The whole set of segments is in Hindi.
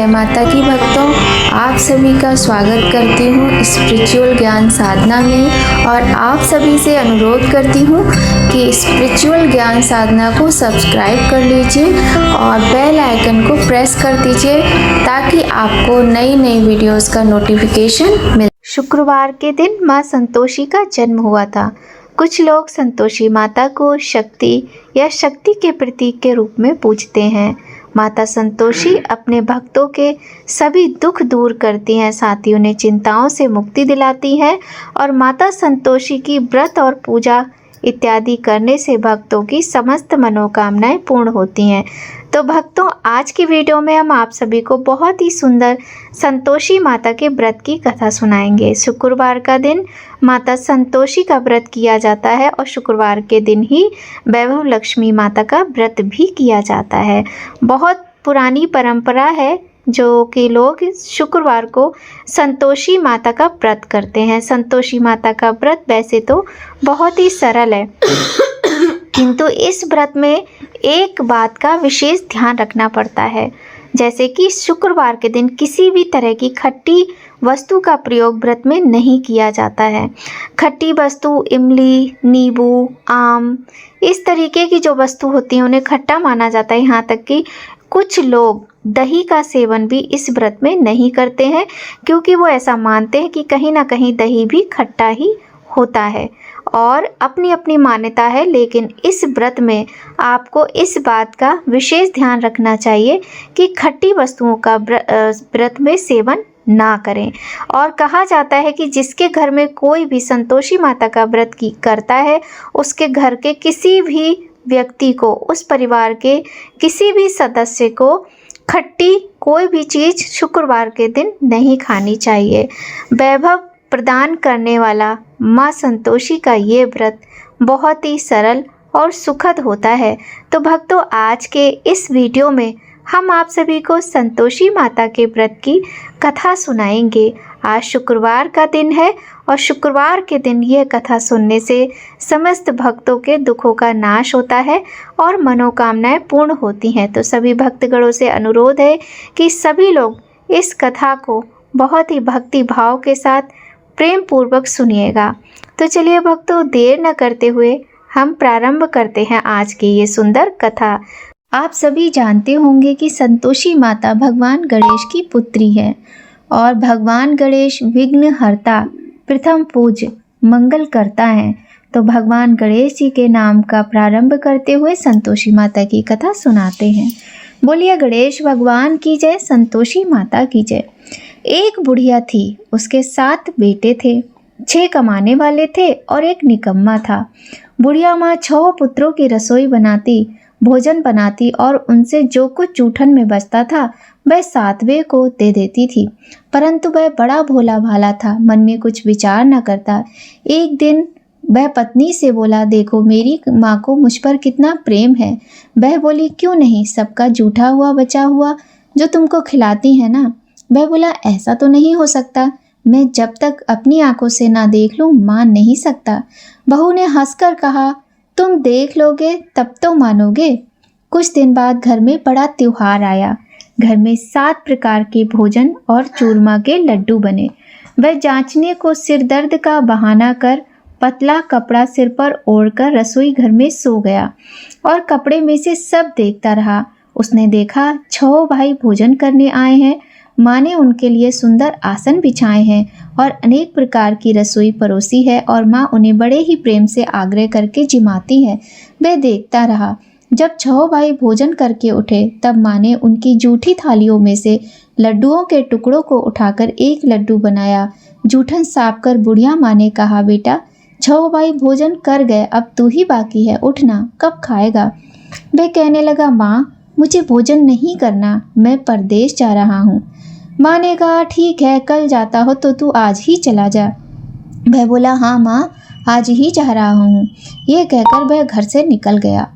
माता की भक्तों, आप सभी का स्वागत करती हूँ स्पिरिचुअल ज्ञान साधना में। और आप सभी से अनुरोध करती हूँ कि स्पिरिचुअल ज्ञान साधना को सब्सक्राइब कर लीजिए और बेल आइकन को प्रेस कर दीजिए ताकि आपको नई नई वीडियोस का नोटिफिकेशन मिले। शुक्रवार के दिन माँ संतोषी का जन्म हुआ था। कुछ लोग संतोषी माता को शक्ति या शक्ति के प्रतीक के रूप में पूजते हैं। माता संतोषी अपने भक्तों के सभी दुख दूर करती हैं, साथ ही उन्हें चिंताओं से मुक्ति दिलाती हैं। और माता संतोषी की व्रत और पूजा इत्यादि करने से भक्तों की समस्त मनोकामनाएं पूर्ण होती हैं। तो भक्तों, आज की वीडियो में हम आप सभी को बहुत ही सुंदर संतोषी माता के व्रत की कथा सुनाएंगे। शुक्रवार का दिन माता संतोषी का व्रत किया जाता है और शुक्रवार के दिन ही वैभव लक्ष्मी माता का व्रत भी किया जाता है। बहुत पुरानी परंपरा है जो कि लोग शुक्रवार को संतोषी माता का व्रत करते हैं। संतोषी माता का व्रत वैसे तो बहुत ही सरल है, किंतु इस व्रत में एक बात का विशेष ध्यान रखना पड़ता है, जैसे कि शुक्रवार के दिन किसी भी तरह की खट्टी वस्तु का प्रयोग व्रत में नहीं किया जाता है। खट्टी वस्तु इमली, नींबू, आम, इस तरीके की जो वस्तु होती है उन्हें खट्टा माना जाता है। यहाँ तक कि कुछ लोग दही का सेवन भी इस व्रत में नहीं करते हैं, क्योंकि वो ऐसा मानते हैं कि कहीं ना कहीं दही भी खट्टा ही होता है और अपनी अपनी मान्यता है। लेकिन इस व्रत में आपको इस बात का विशेष ध्यान रखना चाहिए कि खट्टी वस्तुओं का व्रत में सेवन ना करें। और कहा जाता है कि जिसके घर में कोई भी संतोषी माता का व्रत करता है, उसके घर के किसी भी व्यक्ति को, उस परिवार के किसी भी सदस्य को खट्टी कोई भी चीज़ शुक्रवार के दिन नहीं खानी चाहिए। वैभव प्रदान करने वाला माँ संतोषी का ये व्रत बहुत ही सरल और सुखद होता है। तो भक्तों, आज के इस वीडियो में हम आप सभी को संतोषी माता के व्रत की कथा सुनाएंगे। आज शुक्रवार का दिन है और शुक्रवार के दिन यह कथा सुनने से समस्त भक्तों के दुखों का नाश होता है और मनोकामनाएं पूर्ण होती हैं। तो सभी भक्तगणों से अनुरोध है कि सभी लोग इस कथा को बहुत ही भक्ति भाव के साथ प्रेम पूर्वक सुनिएगा। तो चलिए भक्तों, देर न करते हुए हम प्रारंभ करते हैं आज की ये सुंदर कथा। आप सभी जानते होंगे कि संतोषी माता भगवान गणेश की पुत्री है और भगवान गणेश विघ्नहर्ता, प्रथम पूज्य, मंगल करता है। तो भगवान गणेश जी के नाम का प्रारंभ करते हुए संतोषी माता की कथा सुनाते हैं। बोलिए गणेश भगवान की जय, संतोषी माता की जय। एक बुढ़िया थी, उसके 7 बेटे थे। 6 कमाने वाले थे और एक निकम्मा था। बुढ़िया माँ 6 पुत्रों की रसोई बनाती, भोजन बनाती और उनसे जो कुछ जूठन में बचता था वह 7वें को दे देती थी। परंतु वह बड़ा भोला भाला था, मन में कुछ विचार न करता। एक दिन वह पत्नी से बोला, देखो मेरी माँ को मुझ पर कितना प्रेम है। वह बोली, क्यों नहीं, सबका जूठा हुआ बचा हुआ जो तुमको खिलाती है ना। वह बोला, ऐसा तो नहीं हो सकता, मैं जब तक अपनी आंखों से ना देख लूं मान नहीं सकता। बहू ने हंसकर कहा, तुम देख लोगे तब तो मानोगे। कुछ दिन बाद घर में बड़ा त्योहार आया। घर में 7 प्रकार के भोजन और चूरमा के लड्डू बने। वह जांचने को सिर दर्द का बहाना कर पतला कपड़ा सिर पर ओढ़कर रसोई घर में सो गया और कपड़े में से सब देखता रहा। उसने देखा 6 भाई भोजन करने आए हैं। माँ ने उनके लिए सुंदर आसन बिछाए हैं और अनेक प्रकार की रसोई परोसी है और माँ उन्हें बड़े ही प्रेम से आग्रह करके जिमाती है। वह देखता रहा। जब 6 भाई भोजन करके उठे तब माँ ने उनकी जूठी थालियों में से लड्डुओं के टुकड़ों को उठाकर एक लड्डू बनाया। जूठन साफ कर बुढ़िया माँ ने कहा, बेटा 6 भाई भोजन कर गए, अब तू ही बाकी है, उठना, कब खाएगा। वह कहने लगा, माँ मुझे भोजन नहीं करना, मैं परदेश जा रहा हूँ। माँ ने कहा, ठीक है, कल जाता हो तो तू आज ही चला जा। वह बोला, हाँ माँ, आज ही जा रहा हूँ। यह कहकर वह घर से निकल गया।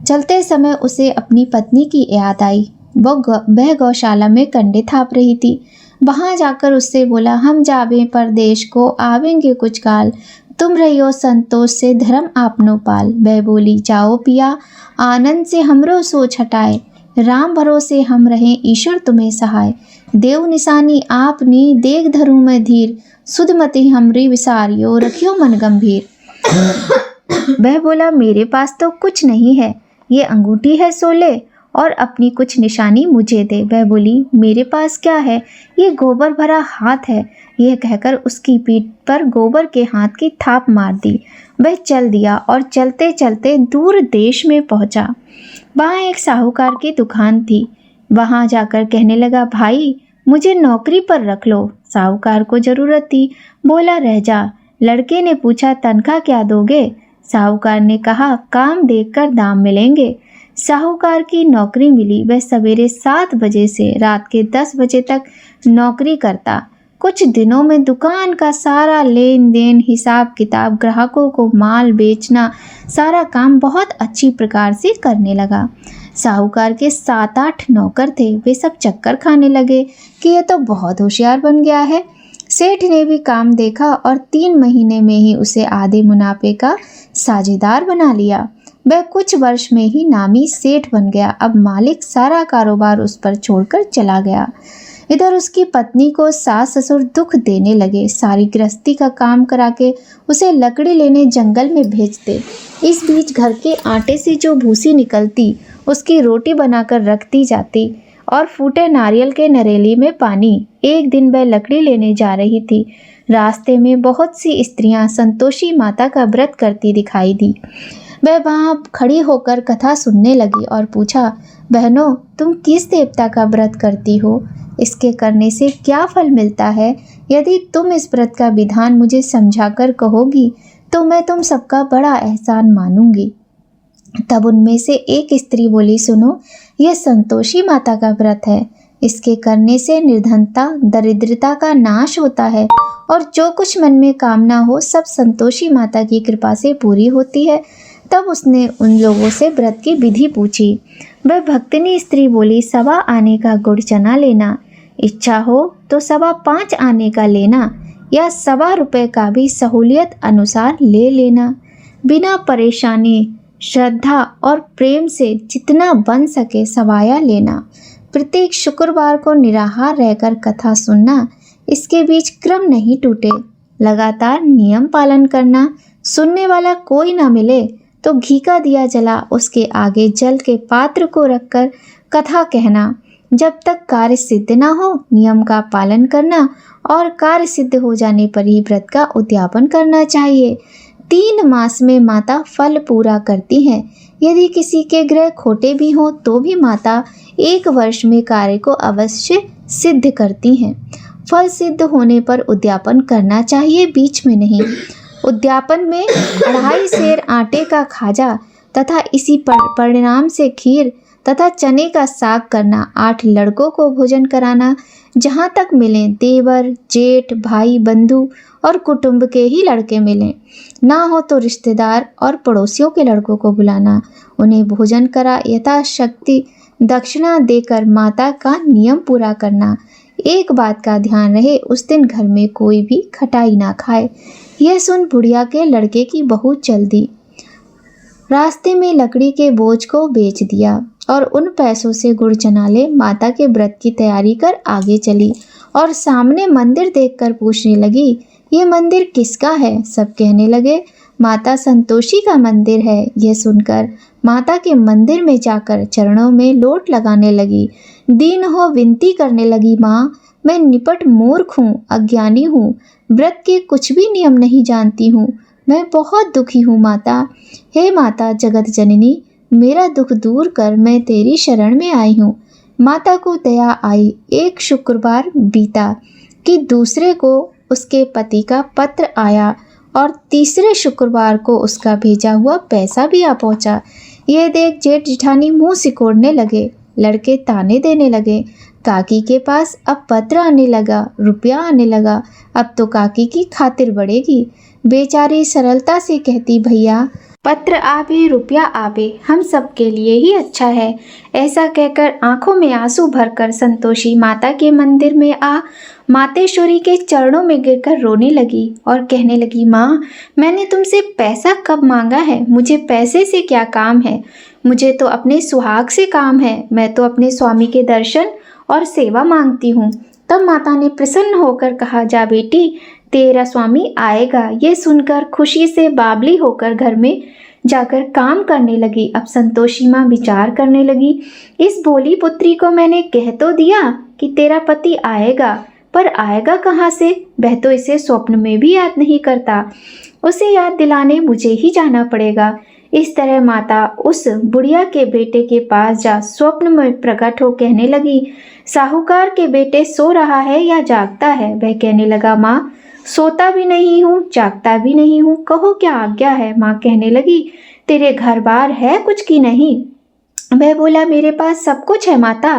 चलते समय उसे अपनी पत्नी की याद आई। वह गौशाला में कंडे थाप रही थी। वहाँ जाकर उससे बोला, हम जावे परदेश को, आवेंगे कुछ काल, तुम रहियो संतोष से धर्म आपनो पाल। वह बोली, जाओ पिया, आनंद से हमरो सोच हटाए, राम भरोसे हम रहें, ईश्वर तुम्हें सहाय। देव निशानी आपनी, देख धरू मैं धीर। सुधमति हमरी विसारियो, रखियो मन गंभीर। वह बोला, मेरे पास तो कुछ नहीं है, ये अंगूठी है सो ले, और अपनी कुछ निशानी मुझे दे। वह बोली, मेरे पास क्या है, ये गोबर भरा हाथ है। यह कहकर उसकी पीठ पर गोबर के हाथ की थाप मार दी। वह चल दिया और चलते चलते दूर देश में पहुंचा। वहाँ एक साहूकार की दुकान थी। वहाँ जाकर कहने लगा, भाई मुझे नौकरी पर रख लो। साहूकार को जरूरत थी, बोला, रह जा। लड़के ने पूछा, तनख्वाह क्या दोगे? साहूकार ने कहा, काम देखकर दाम मिलेंगे। साहूकार की नौकरी मिली। वह सवेरे 7 बजे से रात के 10 बजे तक नौकरी करता। कुछ दिनों में दुकान का सारा लेन देन, हिसाब किताब, ग्राहकों को माल बेचना, सारा काम बहुत अच्छी प्रकार से करने लगा। साहूकार के 7-8 नौकर थे। वे सब चक्कर खाने लगे कि यह तो बहुत होशियार बन गया है। सेठ ने भी काम देखा और 3 महीने में ही उसे आधे मुनाफे का साझेदार बना लिया। वह कुछ वर्ष में ही नामी सेठ बन गया। अब मालिक सारा कारोबार उस पर छोड़कर चला गया। इधर उसकी पत्नी को सास ससुर दुख देने लगे। सारी गृहस्थी का काम करा के उसे लकड़ी लेने जंगल में भेजते। इस बीच घर के आटे से जो भूसी निकलती उसकी रोटी बनाकर रखती जाती और फूटे नारियल के नरेली में पानी। एक दिन वह लकड़ी लेने जा रही थी। रास्ते में बहुत सी स्त्रियां संतोषी माता का व्रत करती दिखाई दी। वह वहाँ खड़ी होकर कथा सुनने लगी और पूछा, बहनों तुम किस देवता का व्रत करती हो? इसके करने से क्या फल मिलता है? यदि तुम इस व्रत का विधान मुझे समझाकर कहोगी तो मैं तुम सबका बड़ा एहसान मानूंगी। तब उनमें से एक स्त्री बोली, सुनो, यह संतोषी माता का व्रत है। इसके करने से निर्धनता, दरिद्रता का नाश होता है और जो कुछ मन में कामना हो सब संतोषी माता की कृपा से पूरी होती है। तब उसने उन लोगों से व्रत की विधि पूछी। वह भक्तिनी स्त्री बोली, 1.25 आने का गुड़ चना लेना, इच्छा हो तो 5.25 आने का लेना, या 1.25 रुपये का भी सहूलियत अनुसार ले लेना। बिना परेशानी, श्रद्धा और प्रेम से जितना बन सके सवाया लेना। प्रत्येक शुक्रवार को निराहार रहकर कथा सुनना। इसके बीच क्रम नहीं टूटे। लगातार नियम पालन करना। सुनने वाला कोई ना मिले तो घी का दिया जला उसके आगे जल के पात्र को रखकर कथा कहना। जब तक कार्य सिद्ध ना हो नियम का पालन करना और कार्य सिद्ध हो जाने पर ही व्रत का उद्यापन करना चाहिए। 3 मास में माता फल पूरा करती हैं। यदि किसी के ग्रह खोटे भी हों तो भी माता 1 वर्ष में कार्य को अवश्य सिद्ध करती हैं। फल सिद्ध होने पर उद्यापन करना चाहिए, बीच में नहीं। उद्यापन में 2.5 सेर आटे का खाजा तथा इसी परिणाम से खीर तथा चने का साग करना। 8 लड़कों को भोजन कराना। जहाँ तक मिलें देवर, जेठ, भाई, बंधु और कुटुंब के ही लड़के मिलें। ना हो तो रिश्तेदार और पड़ोसियों के लड़कों को बुलाना। उन्हें भोजन करा यथाशक्ति दक्षिणा देकर माता का नियम पूरा करना। एक बात का ध्यान रहे, उस दिन घर में कोई भी खटाई ना खाए। यह सुन बुढ़िया के लड़के की बहू चल दी। रास्ते में लकड़ी के बोझ को बेच दिया और उन पैसों से गुड़ चना ले माता के व्रत की तैयारी कर आगे चली और सामने मंदिर देखकर पूछने लगी, ये मंदिर किसका है? सब कहने लगे, माता संतोषी का मंदिर है। यह सुनकर माता के मंदिर में जाकर चरणों में लोट लगाने लगी। दीन हो विनती करने लगी, माँ मैं निपट मूर्ख हूँ, अज्ञानी हूँ, व्रत के कुछ भी नियम नहीं जानती हूँ, मैं बहुत दुखी हूँ माता। हे माता जगत जननी, मेरा दुख दूर कर, मैं तेरी शरण में आई हूँ। माता को दया आई। एक शुक्रवार बीता कि दूसरे को उसके पति का पत्र आया और तीसरे शुक्रवार को उसका भेजा हुआ पैसा भी आ पहुँचा। ये देख जेठ जिठानी मुंह सिकोड़ने लगे। लड़के ताने देने लगे। काकी के पास अब पत्र आने लगा, रुपया आने लगा, अब तो काकी की खातिर बढ़ेगी। बेचारी सरलता से कहती, भैया पत्र आवे रुपया आवे, हम सब के लिए ही अच्छा है। ऐसा कहकर आंखों में आंसू भरकर संतोषी माता के मंदिर में आ मातेश्वरी के चरणों में गिरकर रोने लगी और कहने लगी, माँ मैंने तुमसे पैसा कब मांगा है? मुझे पैसे से क्या काम है? मुझे तो अपने सुहाग से काम है, मैं तो अपने स्वामी के दर्शन और सेवा मांगती हूँ। तब माता ने प्रसन्न होकर कहा, जा बेटी, तेरा स्वामी आएगा। ये सुनकर खुशी से बावली होकर घर में जाकर काम करने लगी। अब संतोषी माँ विचार करने लगी, इस भोली पुत्री को मैंने कह तो दिया कि तेरा पति आएगा, पर आएगा कहाँ से? वह तो इसे स्वप्न में भी याद नहीं करता। उसे याद दिलाने मुझे ही जाना पड़ेगा। इस तरह माता उस बुढ़िया के बेटे के पास जा स्वप्न में प्रकट हो कहने लगी, साहूकार के बेटे सो रहा है या जागता है? वह कहने लगा, माँ सोता भी नहीं हूँ, जागता भी नहीं हूँ, कहो क्या आज्ञा है? माँ कहने लगी, तेरे घर बार है कुछ की नहीं? वह बोला, मेरे पास सब कुछ है माता,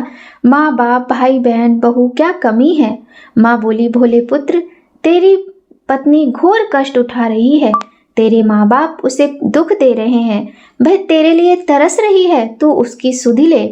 माँ बाप भाई बहन बहू, क्या कमी है? माँ बोली, भोले पुत्र, तेरी पत्नी घोर कष्ट उठा रही है, तेरे माँ बाप उसे दुख दे रहे हैं, वह तेरे लिए तरस रही है, तू उसकी सुधि ले।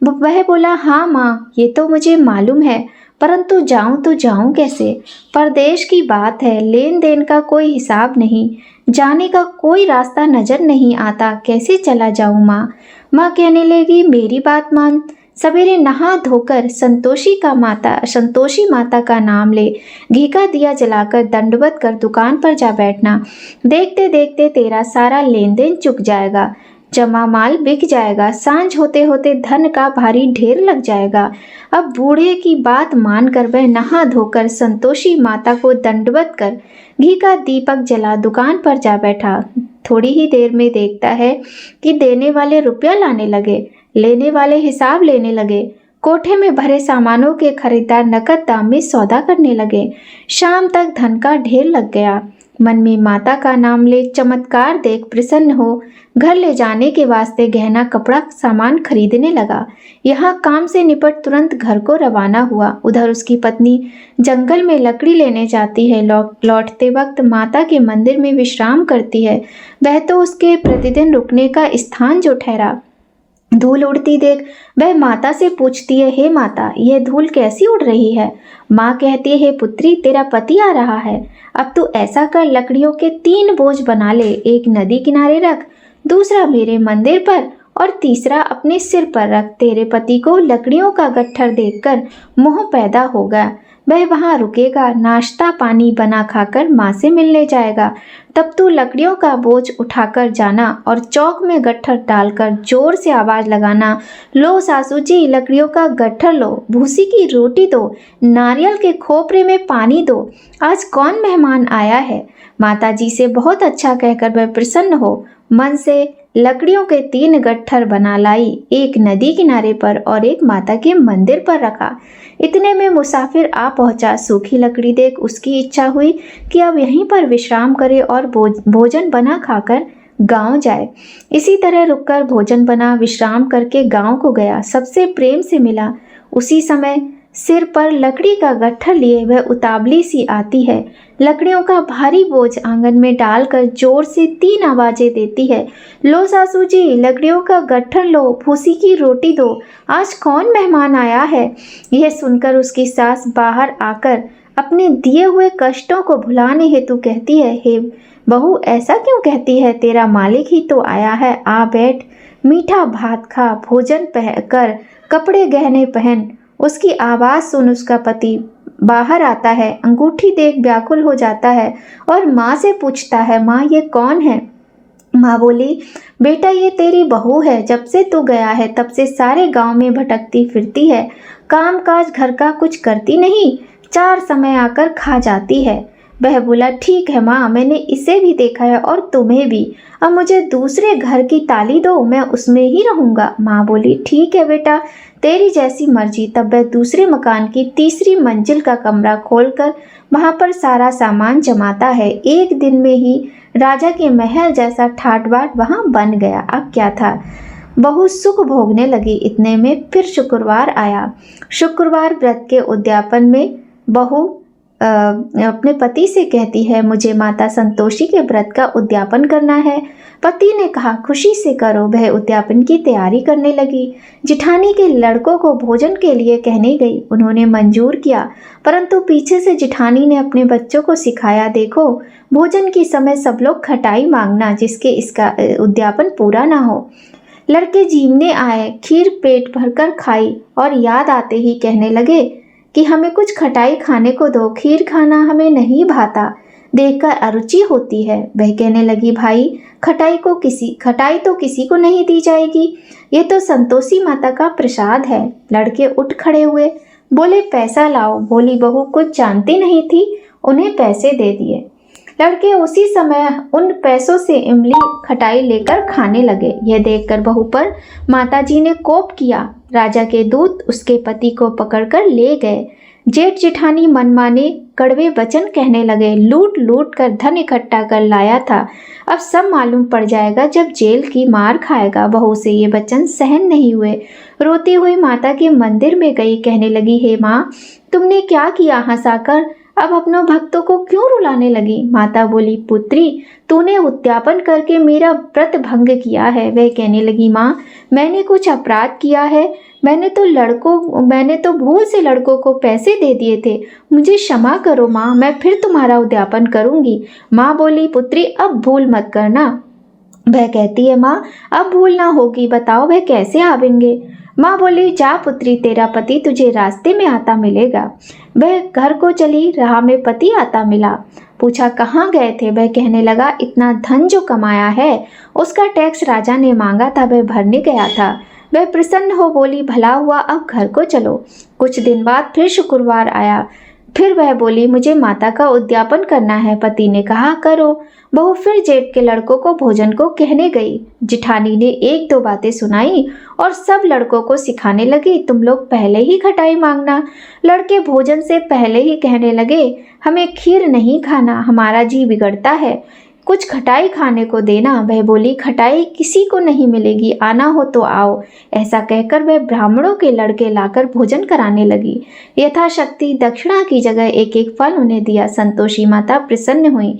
वह बोला, हाँ माँ, ये तो मुझे मालूम है, परंतु जाऊं तो जाऊं कैसे? परदेश की बात है, लेन देन का कोई हिसाब नहीं, जाने का कोई रास्ता नजर नहीं आता, कैसे चला जाऊं माँ? माँ कहने लगी, मेरी बात मान, सवेरे नहा धोकर संतोषी माता का नाम ले, घी का दिया जलाकर दंडवत कर दुकान पर जा बैठना। देखते देखते तेरा सारा लेन देन चुक जाएगा, जमा माल बिक जाएगा, सांझ होते होते धन का भारी ढेर लग जाएगा। अब बूढ़े की बात मानकर वह नहा धोकर संतोषी माता को दंडवत कर घी का दीपक जला दुकान पर जा बैठा। थोड़ी ही देर में देखता है कि देने वाले रुपया लाने लगे, लेने वाले हिसाब लेने लगे। कोठे में भरे सामानों के खरीदार नकद दाम में सौदा करने लगे। शाम तक धन का ढेर लग गया। मन में माता का नाम ले चमत्कार देख प्रसन्न हो घर ले जाने के वास्ते गहना कपड़ा सामान खरीदने लगा। यहाँ काम से निपट तुरंत घर को रवाना हुआ। उधर उसकी पत्नी जंगल में लकड़ी लेने जाती है। लौटते वक्त माता के मंदिर में विश्राम करती है। वह तो उसके प्रतिदिन रुकने का स्थान जो ठहरा। धूल उड़ती देख वह माता से पूछती है, हे माता, यह धूल कैसी उड़ रही है? माँ कहती है, हे पुत्री, तेरा पति आ रहा है। अब तू ऐसा कर, लकड़ियों के 3 बोझ बना ले, एक नदी किनारे रख, दूसरा मेरे मंदिर पर और तीसरा अपने सिर पर रख। तेरे पति को लकड़ियों का गट्ठर देखकर मोह पैदा होगा, वह वहाँ रुकेगा, नाश्ता पानी बना खाकर माँ से मिलने जाएगा। तब तू लकड़ियों का बोझ उठाकर जाना और चौक में गट्ठर डालकर जोर से आवाज लगाना, लो सासू जी, लकड़ियों का गट्ठर लो, भूसी की रोटी दो, नारियल के खोपरे में पानी दो, आज कौन मेहमान आया है? माता जी से बहुत अच्छा कहकर वह प्रसन्न हो मन से लकड़ियों के 3 गट्ठर बना लाई, एक नदी किनारे पर और एक माता के मंदिर पर रखा। इतने में मुसाफिर आ पहुंचा। सूखी लकड़ी देख उसकी इच्छा हुई कि अब यहीं पर विश्राम करे और भोजन बना खाकर गांव जाए। इसी तरह रुककर भोजन बना विश्राम करके गांव को गया। सबसे प्रेम से मिला। उसी समय सिर पर लकड़ी का गट्ठर लिए वह उतावली सी आती है। लकड़ियों का भारी बोझ आंगन में डालकर जोर से 3 आवाजें देती है, लो सासू जी, लकड़ियों का गट्ठर लो, भूसी की रोटी दो, आज कौन मेहमान आया है? यह सुनकर उसकी सास बाहर आकर अपने दिए हुए कष्टों को भुलाने हेतु कहती है, हे बहू, ऐसा क्यों कहती है? तेरा मालिक ही तो आया है, आ बैठ, मीठा भात खा, भोजन कर, कपड़े गहने पहन। उसकी आवाज़ सुन उसका पति बाहर आता है। अंगूठी देख व्याकुल हो जाता है और माँ से पूछता है, माँ ये कौन है? माँ बोली, बेटा ये तेरी बहू है, जब से तू गया है तब से सारे गांव में भटकती फिरती है, काम काज घर का कुछ करती नहीं, 4 समय आकर खा जाती है। वह बोला, ठीक है माँ, मैंने इसे भी देखा है और तुम्हें भी, अब मुझे दूसरे घर की ताली दो, मैं उसमें ही रहूँगा। माँ बोली, ठीक है बेटा, तेरी जैसी मर्जी। तब वह दूसरे मकान की 3री मंजिल का कमरा खोलकर वहाँ पर सारा सामान जमाता है। एक दिन में ही राजा के महल जैसा ठाट बाट वहाँ बन गया। अब क्या था, बहू सुख भोगने लगी। इतने में फिर शुक्रवार आया। शुक्रवार व्रत के उद्यापन में बहू अपने पति से कहती है, मुझे माता संतोषी के व्रत का उद्यापन करना है। पति ने कहा, खुशी से करो। वह उद्यापन की तैयारी करने लगी। जिठानी के लड़कों को भोजन के लिए कहने गई। उन्होंने मंजूर किया, परंतु पीछे से जिठानी ने अपने बच्चों को सिखाया, देखो भोजन के समय सब लोग खटाई मांगना, जिसके इसका उद्यापन पूरा ना हो। लड़के जीमने आए, खीर पेट भरकर खाई और याद आते ही कहने लगे कि हमें कुछ खटाई खाने को दो, खीर खाना हमें नहीं भाता, देखकर अरुचि होती है। वह कहने लगी, भाई खटाई तो किसी को नहीं दी जाएगी, ये तो संतोषी माता का प्रसाद है। लड़के उठ खड़े हुए, बोले पैसा लाओ। भोली बहू कुछ जानती नहीं थी, उन्हें पैसे दे दिए। लड़के उसी समय उन पैसों से इमली खटाई लेकर खाने लगे। यह देखकर बहू पर माताजी ने कोप किया। राजा के दूत उसके पति को पकड़कर ले गए। जेठ जेठानी मनमाने कड़वे वचन कहने लगे, लूट लूट कर धन इकट्ठा कर लाया था, अब सब मालूम पड़ जाएगा जब जेल की मार खाएगा। बहू से ये वचन सहन नहीं हुए। रोती हुई माता के मंदिर में गई, कहने लगी, हे माँ, तुमने क्या किया? हंसाकर अब अपनों भक्तों को क्यों रुलाने लगी? माता बोली, पुत्री, तूने उद्यापन करके मेरा व्रत भंग किया है। वह कहने लगी, माँ, मैंने कुछ अपराध किया है? मैंने तो भूल से लड़कों को पैसे दे दिए थे, मुझे क्षमा करो माँ, मैं फिर तुम्हारा उद्यापन करूंगी। माँ बोली, पुत्री, अब भूल मत करना। वह कहती है, माँ, अब भूल ना होगी, बताओ वह कैसे आवेंगे? माँ बोली, जा पुत्री, तेरा पति तुझे रास्ते में आता मिलेगा। वह घर को चली, राह में पति आता मिला। पूछा, कहाँ गए थे? वह कहने लगा, इतना धन जो कमाया है उसका टैक्स राजा ने मांगा था, वह भरने गया था। वह प्रसन्न हो बोली, भला हुआ, अब घर को चलो। कुछ दिन बाद फिर शुक्रवार आया। फिर वह बोली, मुझे माता का उद्यापन करना है। पति ने कहा, करो। बहू फिर जेठ के लड़कों को भोजन को कहने गई। जिठानी ने एक दो बातें सुनाई और सब लड़कों को सिखाने लगी, तुम लोग पहले ही खटाई मांगना। लड़के भोजन से पहले ही कहने लगे, हमें खीर नहीं खाना, हमारा जी बिगड़ता है, कुछ खटाई खाने को देना। वह बोली, खटाई किसी को नहीं मिलेगी, आना हो तो आओ। ऐसा कहकर वह ब्राह्मणों के लड़के लाकर भोजन कराने लगी। यथाशक्ति दक्षिणा की जगह एक एक फल उन्हें दिया। संतोषी माता प्रसन्न हुई।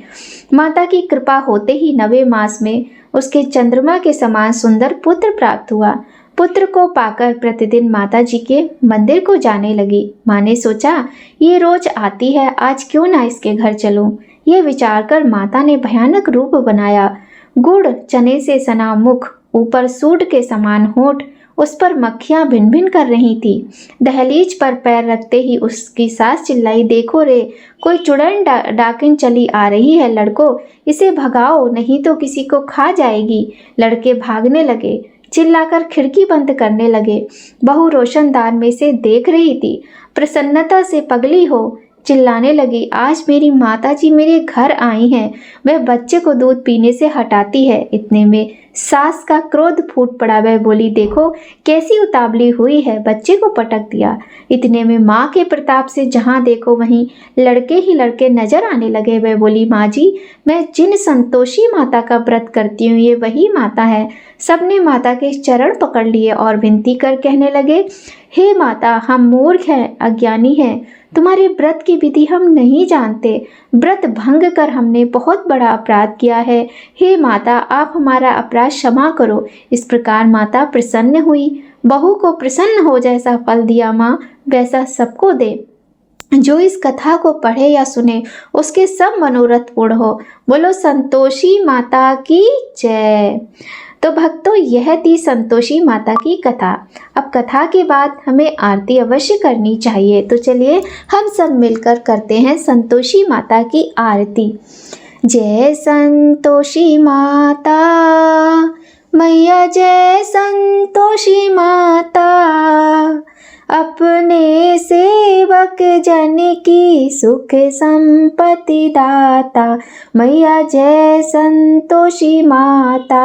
माता की कृपा होते ही 9वें मास में उसके चंद्रमा के समान सुंदर पुत्र प्राप्त हुआ। पुत्र को पाकर प्रतिदिन माता जी के मंदिर को जाने लगी। माँ ने सोचा, ये रोज आती है, आज क्यों ना इसके घर चलूं। ये विचार कर माता ने भयानक रूप बनाया। गुड़ चने से सना मुख, ऊपर सूट के समान होंठ, उस पर मक्खियां भिन भिन कर रही थी। दहलीज पर पैर रखते ही उसकी सास चिल्लाई, देखो रे, कोई चुड़ैल डाकिन चली आ रही है, लड़को इसे भगाओ, नहीं तो किसी को खा जाएगी। लड़के भागने लगे, चिल्लाकर खिड़की बंद करने लगे। बहू रोशनदान में से देख रही थी। प्रसन्नता से पगली हो चिल्लाने लगी, आज मेरी माताजी मेरे घर आई हैं, वह बच्चे को दूध पीने से हटाती है। इतने में सास का क्रोध फूट पड़ा। वह बोली, देखो कैसी उतावली हुई है, बच्चे को पटक दिया। इतने में माँ के प्रताप से जहाँ देखो वहीं लड़के ही लड़के नजर आने लगे। वह बोली, माँ जी, मैं जिन संतोषी माता का व्रत करती हूँ ये वही माता है। सबने माता के चरण पकड़ लिए और विनती कर कहने लगे, हे माता, हम मूर्ख हैं, अज्ञानी हैं, तुम्हारे व्रत की विधि हम नहीं जानते, व्रत भंग कर हमने बहुत बड़ा अपराध किया है। हे माता, आप हमारा अपराध क्षमा करो। इस प्रकार माता प्रसन्न हुई। बहू को प्रसन्न हो जैसा फल दिया माँ वैसा सबको दे। जो इस कथा को पढ़े या सुने उसके सब मनोरथ पूर्ण हो। बोलो संतोषी माता की जय। तो भक्तों, यह थी संतोषी माता की कथा। अब कथा के बाद हमें आरती अवश्य करनी चाहिए, तो चलिए हम सब मिलकर करते हैं संतोषी माता की आरती। जय संतोषी माता मैया, जय संतोषी माता, अपने सेवक जन की सुख संपत्ति दाता। मैया जय संतोषी माता,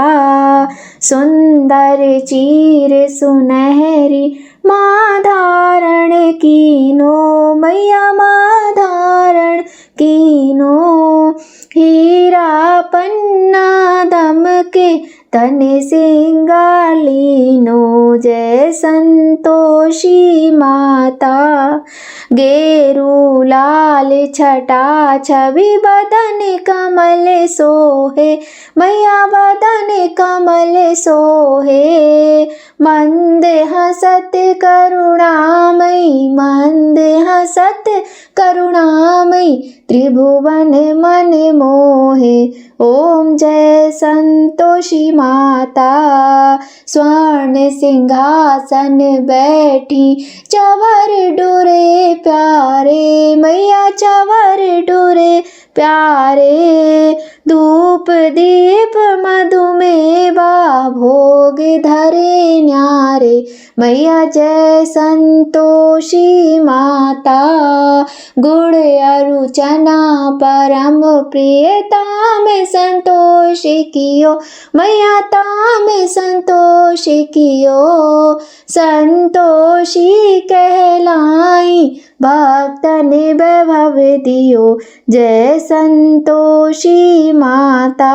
सुंदर चीर सुनहरी माँ धारण कीनो, मैया माँ धारण कीनो। हीरा पन्ना दमके तन सिंगार लीनो, जय संतोषी माता। गेरू लाल छटा छवि बदन कमल सोहे, मैया बदन कमल सोहे। मंद हसत करुणामयी, मंद हसत करुणामयी, त्रिभुवन मन मोहे। ओम जय संतोषी माता, स्वर्ण सिंहासन बैठी, चवर डोरे प्यारे, मैया चवर डोरे प्यारे। धूप दीप मधुमेवा भोग धरे न्यारे, मैया जय संतोषी माता। गुड़ अरु चना परम प्रिय, ताम संतोष कियो, मैया ताम संतोष कियो। संतोषी कहलाई भक्तन वैभव दियो, जय संतोषी माता।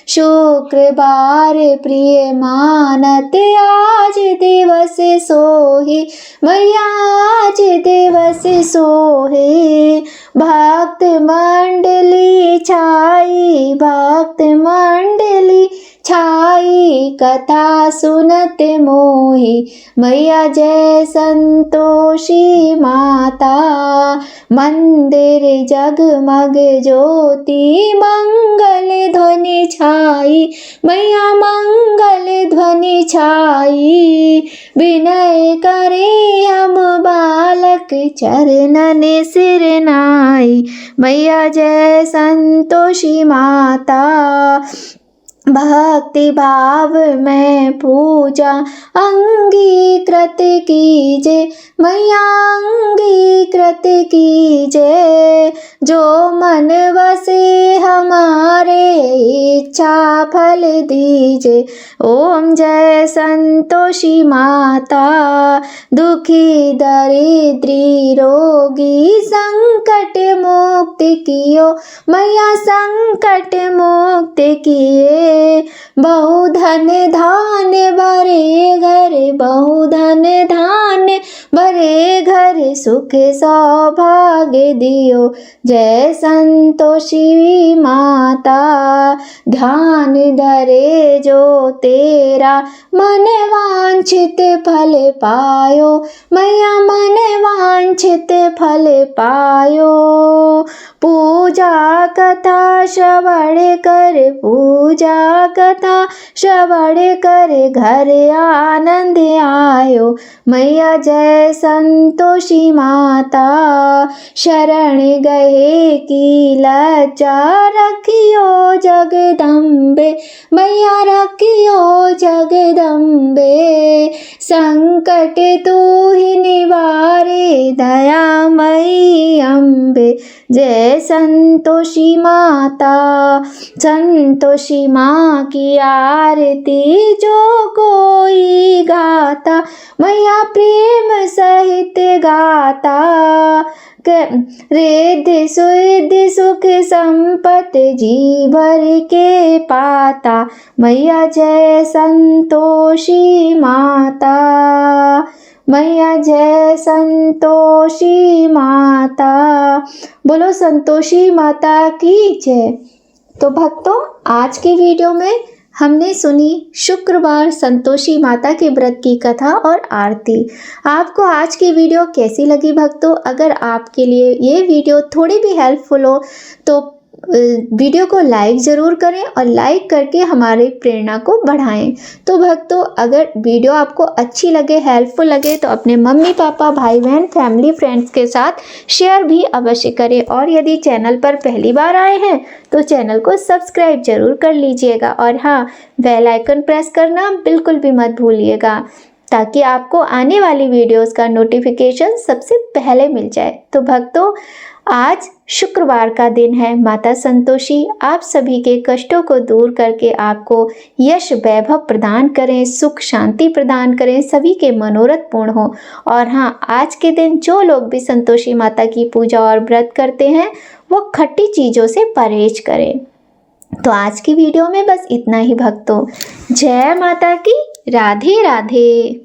शुक्रवार प्रिय मानत आज दिवस सोहे, मैया आज दिवस सोहे। भक्त मंडली छाई, भक्त मंडली छाई, कथा सुनत मोहि, मैया जय संतोषी माता। मंदिर जगमग ज्योति, मंगल ध्वनि छाई, मैया मंगल ध्वनि छाई। विनय करे हम बालक, चरणन सिर नाई, मैया जय संतोषी माता। भक्ति भाव में पूजा अंगीकृत कीजे, मैया अंगीकृत कीजे। जो मन वसे हमारे इच्छा फल दीजे, ओम जय संतोषी माता। दुखी दरिद्री रोगी संकट मुक्त कियो, मैया संकट मुक्त किए। बहुधन धान भरे घर, बहुधन धान भरे घर, सुख सौभाग्य दियो, जय संतोषी माता। ध्यान धरे जो तेरा, मन वांछित फल पायो, मैया मन वांछित फल पायो। पूजा कथा श्रवण कर, पूजा कथा श्रवण कर, घर आनंद आयो, मैया जय संतोषी माता। शरण गए की लज्जा रखियो जगदम्बे, मैया रखियो जगदम्बे। संकट तू ही निवारे, दयामयी अम्बे, जय संतोषी माता। संतोषी माँ की आरती जो कोई गाता, मैया प्रेम सहित गाता। रिद्धि सिद्धि सुख संपत्ति जी भर के पाता, मैया जय संतोषी माता, मैया जय संतोषी माता। बोलो संतोषी माता की जय। तो भक्तों, आज की वीडियो में हमने सुनी शुक्रवार संतोषी माता के व्रत की कथा और आरती। आपको आज की वीडियो कैसी लगी भक्तों? अगर आपके लिए ये वीडियो थोड़ी भी हेल्पफुल हो तो वीडियो को लाइक ज़रूर करें और लाइक करके हमारी प्रेरणा को बढ़ाएं। तो भक्तों, अगर वीडियो आपको अच्छी लगे, हेल्पफुल लगे तो अपने मम्मी पापा, भाई बहन, फैमिली, फ्रेंड्स के साथ शेयर भी अवश्य करें। और यदि चैनल पर पहली बार आए हैं तो चैनल को सब्सक्राइब जरूर कर लीजिएगा। और हाँ, बेल आइकन प्रेस करना बिल्कुल भी मत भूलिएगा, ताकि आपको आने वाली वीडियोस का नोटिफिकेशन सबसे पहले मिल जाए। तो भक्तों, आज शुक्रवार का दिन है। माता संतोषी आप सभी के कष्टों को दूर करके आपको यश वैभव प्रदान करें, सुख शांति प्रदान करें, सभी के मनोरथ पूर्ण हो। और हाँ, आज के दिन जो लोग भी संतोषी माता की पूजा और व्रत करते हैं वो खट्टी चीज़ों से परहेज करें। तो आज की वीडियो में बस इतना ही भक्तों। जय माता की। राधे राधे।